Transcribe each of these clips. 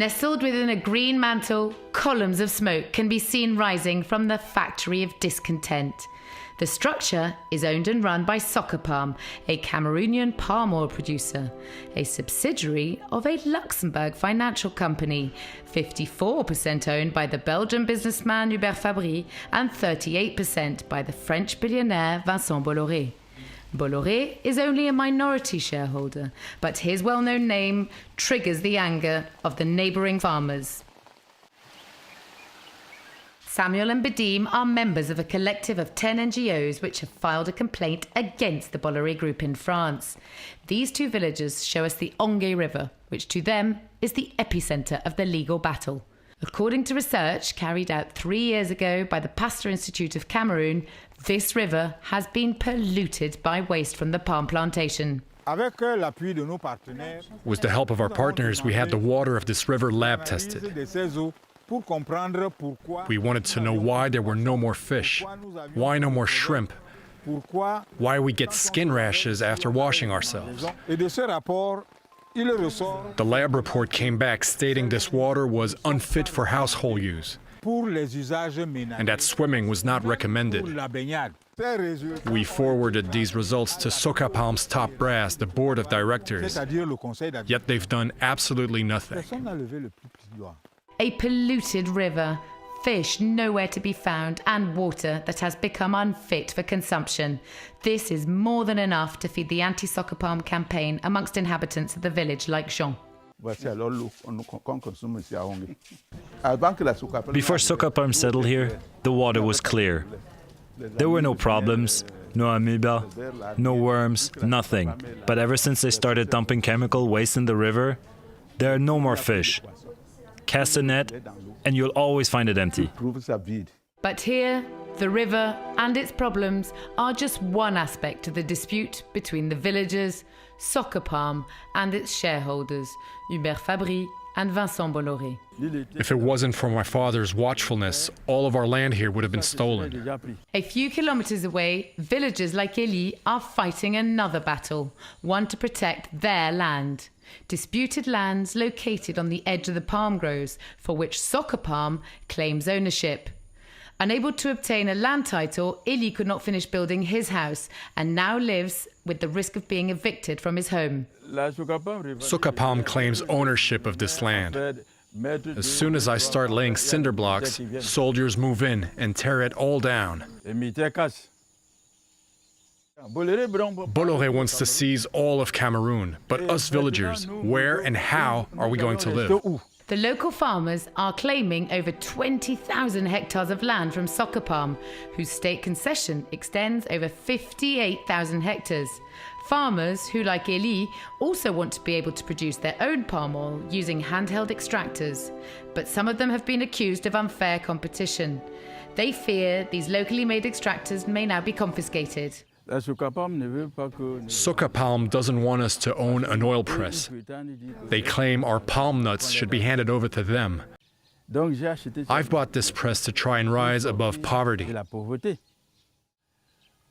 Nestled within a green mantle, columns of smoke can be seen rising from the factory of discontent. The structure is owned and run by Socapalm, a Cameroonian palm oil producer, a subsidiary of a Luxembourg financial company, 54% owned by the Belgian businessman Hubert Fabry and 38% by the French billionaire Vincent Bolloré. Bolloré is only a minority shareholder, but his well-known name triggers the anger of the neighbouring farmers. Samuel and Badim are members of a collective of 10 NGOs which have filed a complaint against the Bolloré Group in France. These two villages show us the ONGUE River, which to them is the epicentre of the legal battle. According to research carried out 3 years ago by the Pasteur Institute of Cameroon, this river has been polluted by waste from the palm plantation. With the help of our partners, we had the water of this river lab tested. We wanted to know why there were no more fish, why no more shrimp, why we get skin rashes after washing ourselves. The lab report came back stating this water was unfit for household use and that swimming was not recommended. We forwarded these results to Socapalm's top brass, the board of directors, yet they've done absolutely nothing. A polluted river, fish nowhere to be found, and water that has become unfit for consumption. This is more than enough to feed the anti-Socapalm campaign amongst inhabitants of the village like Jean. Before Socapalm settled here, the water was clear. There were no problems, no amoeba, no worms, nothing. But ever since they started dumping chemical waste in the river, there are no more fish. Cast a net, and you'll always find it empty. But here, the river and its problems are just one aspect of the dispute between the villagers, Socapalm, and its shareholders, Hubert Fabry and Vincent Bolloré. If it wasn't for my father's watchfulness, all of our land here would have been stolen. A few kilometers away, villagers like Elie are fighting another battle, one to protect their land. Disputed lands located on the edge of the palm groves, for which Socapalm claims ownership. Unable to obtain a land title, Elie could not finish building his house and now lives with the risk of being evicted from his home. Socapalm claims ownership of this land. As soon as I start laying cinder blocks, soldiers move in and tear it all down. Bolloré wants to seize all of Cameroon, but us villagers, where and how are we going to live? The local farmers are claiming over 20,000 hectares of land from Socapalm, whose state concession extends over 58,000 hectares. Farmers who, like Elie, also want to be able to produce their own palm oil using handheld extractors. But some of them have been accused of unfair competition. They fear these locally made extractors may now be confiscated. Socapalm doesn't want us to own an oil press. They claim our palm nuts should be handed over to them. I've bought this press to try and rise above poverty.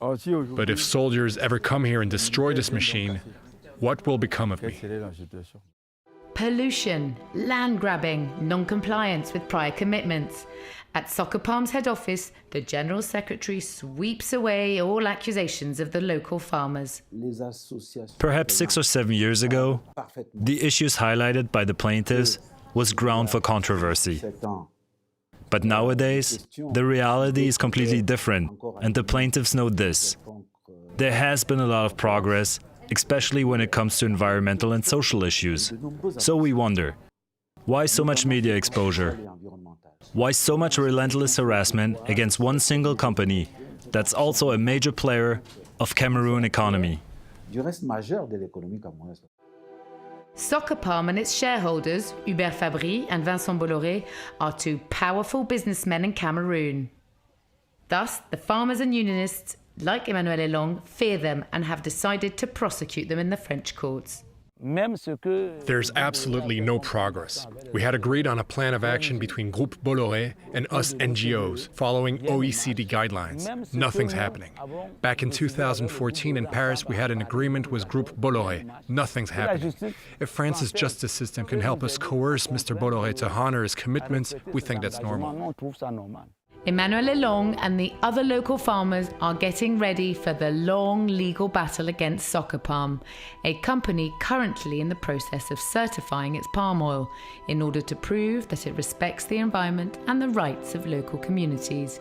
But if soldiers ever come here and destroy this machine, what will become of me? Pollution, land grabbing, non-compliance with prior commitments. At Socapalm's head office, the General Secretary sweeps away all accusations of the local farmers. Perhaps 6 or 7 years ago, the issues highlighted by the plaintiffs was ground for controversy. But nowadays, the reality is completely different, and the plaintiffs know this. There has been a lot of progress, especially when it comes to environmental and social issues. So we wonder, why so much media exposure? Why so much relentless harassment against one single company that's also a major player of Cameroon economy? Socapalm and its shareholders, Hubert Fabry and Vincent Bolloré, are two powerful businessmen in Cameroon. Thus, the farmers and unionists, like Emmanuel Elong, fear them and have decided to prosecute them in the French courts. There's absolutely no progress. We had agreed on a plan of action between Groupe Bolloré and us NGOs, following OECD guidelines. Nothing's happening. Back in 2014 in Paris, we had an agreement with Groupe Bolloré. Nothing's happening. If France's justice system can help us coerce Mr. Bolloré to honor his commitments, we think that's normal. Emmanuel Lelong and the other local farmers are getting ready for the long legal battle against Socapalm, a company currently in the process of certifying its palm oil in order to prove that it respects the environment and the rights of local communities.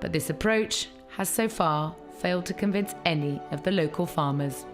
But this approach has so far failed to convince any of the local farmers.